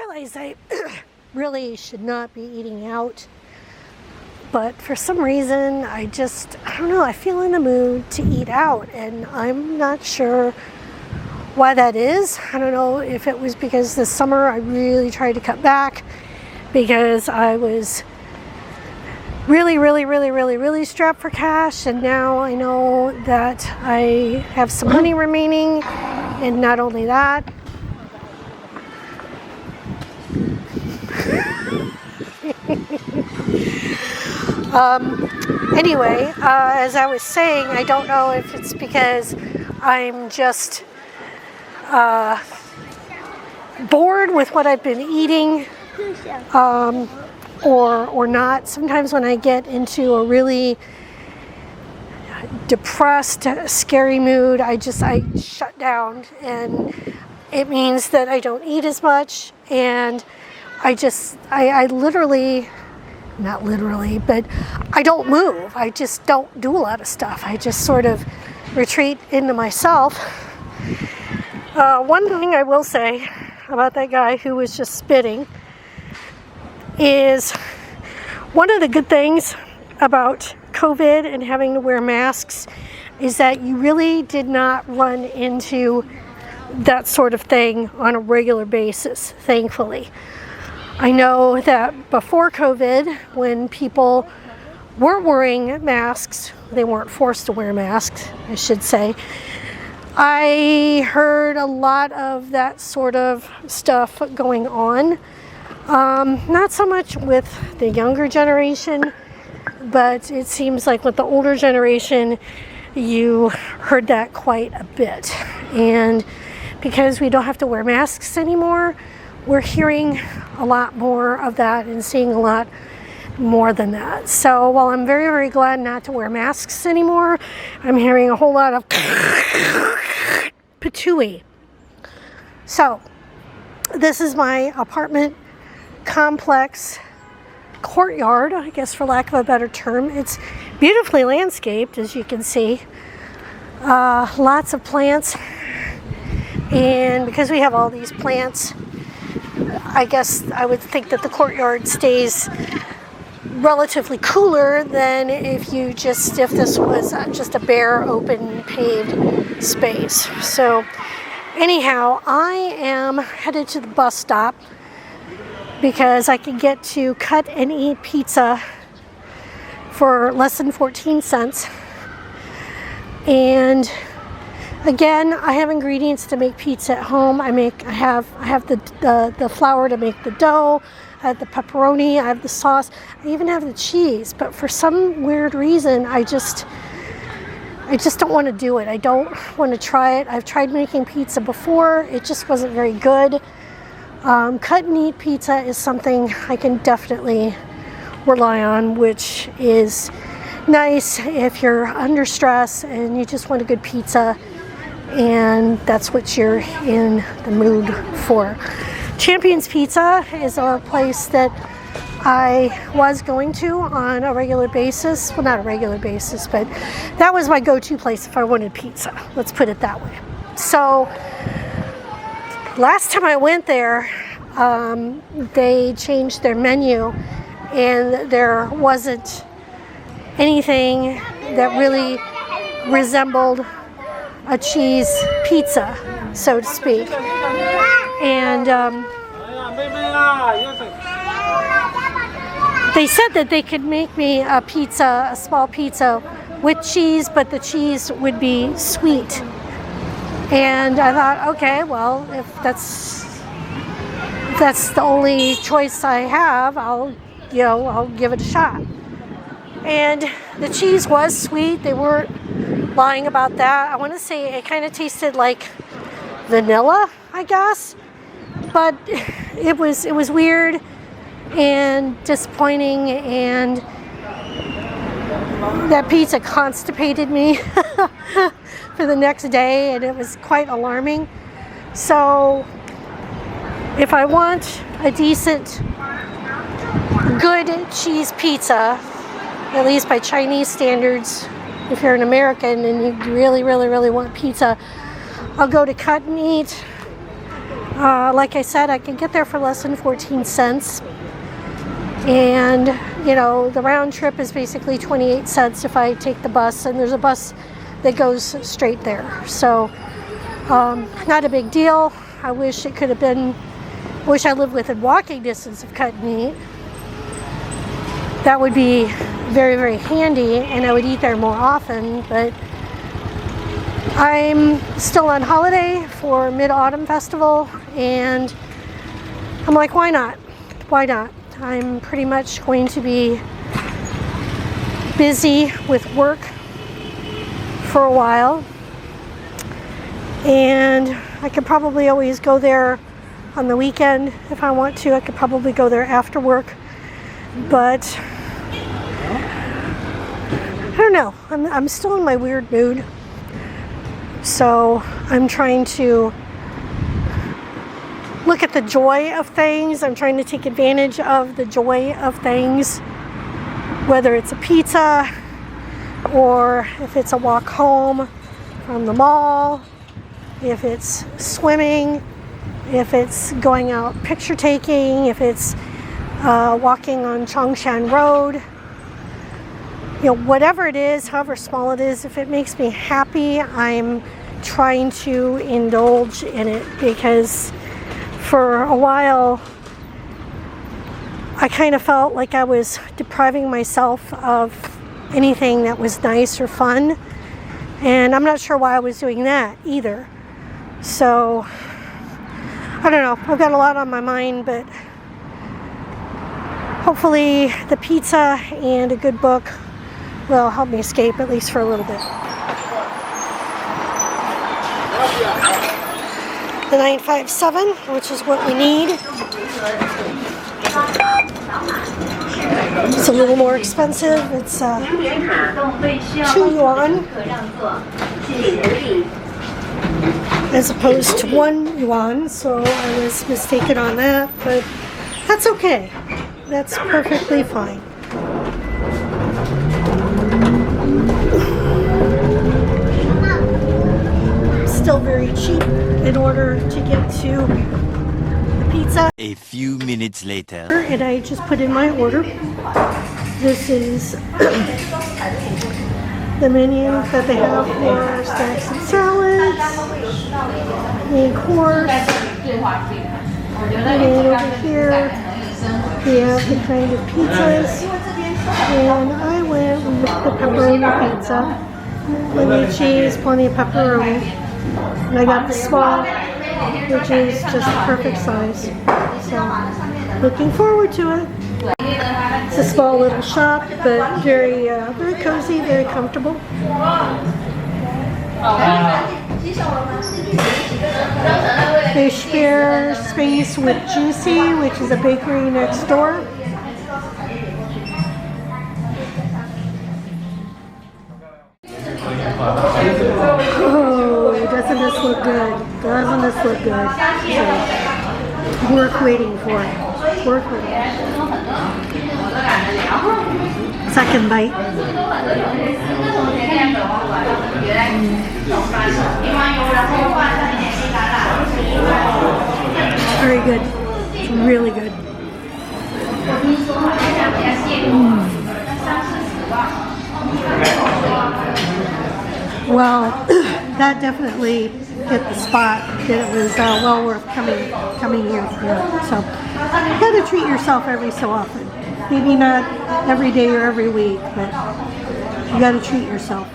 realize I really should not be eating out, but for some reason I don't know, I feel in the mood to eat out, and I'm not sure why that is. I don't know if it was because this summer I really tried to cut back because I was really strapped for cash, and now I know that I have some money remaining, and not only that, anyway, as I was saying, I don't know if it's because I'm just bored with what I've been eating, or not. Sometimes when I get into a really depressed, scary mood, I shut down, and it means that I don't eat as much, and I literally, not literally, but I don't move. I just don't do a lot of stuff. I just sort of retreat into myself. One thing I will say about that guy who was just spitting is one of the good things about COVID and having to wear masks is that you really did not run into that sort of thing on a regular basis, thankfully. I know that before COVID, when people weren't wearing masks, they weren't forced to wear masks, I should say, I heard a lot of that sort of stuff going on. Not so much with the younger generation, but it seems like with the older generation, you heard that quite a bit. And because we don't have to wear masks anymore, we're hearing a lot more of that and seeing a lot more than that. So while I'm very glad not to wear masks anymore, I'm hearing a whole lot of patooey. So this is my apartment complex courtyard, I guess, for lack of a better term. It's beautifully landscaped, as you can see. Lots of plants, and because we have all these plants, I guess I would think that the courtyard stays relatively cooler than if this was just a bare, open, paved space. So anyhow, I am headed to the bus stop because I can get to Cut and Eat Pizza for less than 14 cents. And again, I have ingredients to make pizza at home. I have the flour to make the dough. I have the pepperoni. I have the sauce. I even have the cheese. But for some weird reason, I just don't want to do it. I don't want to try it. I've tried making pizza before. It just wasn't very good. Cut and Eat Pizza is something I can definitely rely on, which is nice if you're under stress and you just want a good pizza, and that's what you're in the mood for. Champion's Pizza is a place that I was going to on a regular basis. Well, not a regular basis, but that was my go-to place if I wanted pizza. Let's put it that way. So last time I went there, they changed their menu, and there wasn't anything that really resembled a cheese pizza, so to speak. And they said that they could make me a small pizza with cheese, but the cheese would be sweet. And I thought, okay, well, if that's the only choice I have, I'll give it a shot. And the cheese was sweet. They weren't lying about that. I want to say it kind of tasted like vanilla, I guess, but it was weird and disappointing, and that pizza constipated me for the next day, and it was quite alarming. So if I want a decent, good cheese pizza, at least by Chinese standards, if you're an American and you really want pizza, I'll go to Cut and Eat. Like I said, I can get there for less than 14 cents. And, you know, the round trip is basically 28 cents if I take the bus. And there's a bus that goes straight there. So, not a big deal. I wish it could have been, wish I lived within walking distance of Cut and Eat. That would be very, very handy, and I would eat there more often. But I'm still on holiday for Mid-Autumn Festival, and I'm like, why not? Why not? I'm pretty much going to be busy with work for a while, and I could probably always go there on the weekend if I want to. I could probably go there after work, but I don't know. I'm still in my weird mood, so I'm trying to look at the joy of things. I'm trying to take advantage of the joy of things, whether it's a pizza or if it's a walk home from the mall, if it's swimming, if it's going out picture taking, if it's walking on Chongshan Road. You know, whatever it is, however small it is, if it makes me happy, I'm trying to indulge in it, because for a while I kind of felt like I was depriving myself of anything that was nice or fun, and I'm not sure why I was doing that either. So I don't know, I've got a lot on my mind, but hopefully the pizza and a good book will help me escape, at least for a little bit. The 957, which is what we need. It's a little more expensive. It's 2 yuan as opposed to 1 yuan, so I was mistaken on that, but that's okay. That's perfectly fine. Still very cheap in order to get to the pizza. A few minutes later. And I just put in my order. This is the menu that they have for snacks and salads, main course, and over here we have the kind of pizzas, and I went with the pepperoni pizza. Plenty of cheese, plenty of pepperoni, and I got the small, which is just the perfect size. So, looking forward to it. It's a small little shop, but very, very cozy, very comfortable. They share space with Juicy, which is a bakery next door. Oh, doesn't this look good? Doesn't this look good? So, worth waiting for. Worth waiting. Second bite. Very good. It's really good. Well, that definitely hit the spot that it was well worth coming here for. So you got to treat yourself every so often. Maybe not every day or every week, but you got to treat yourself.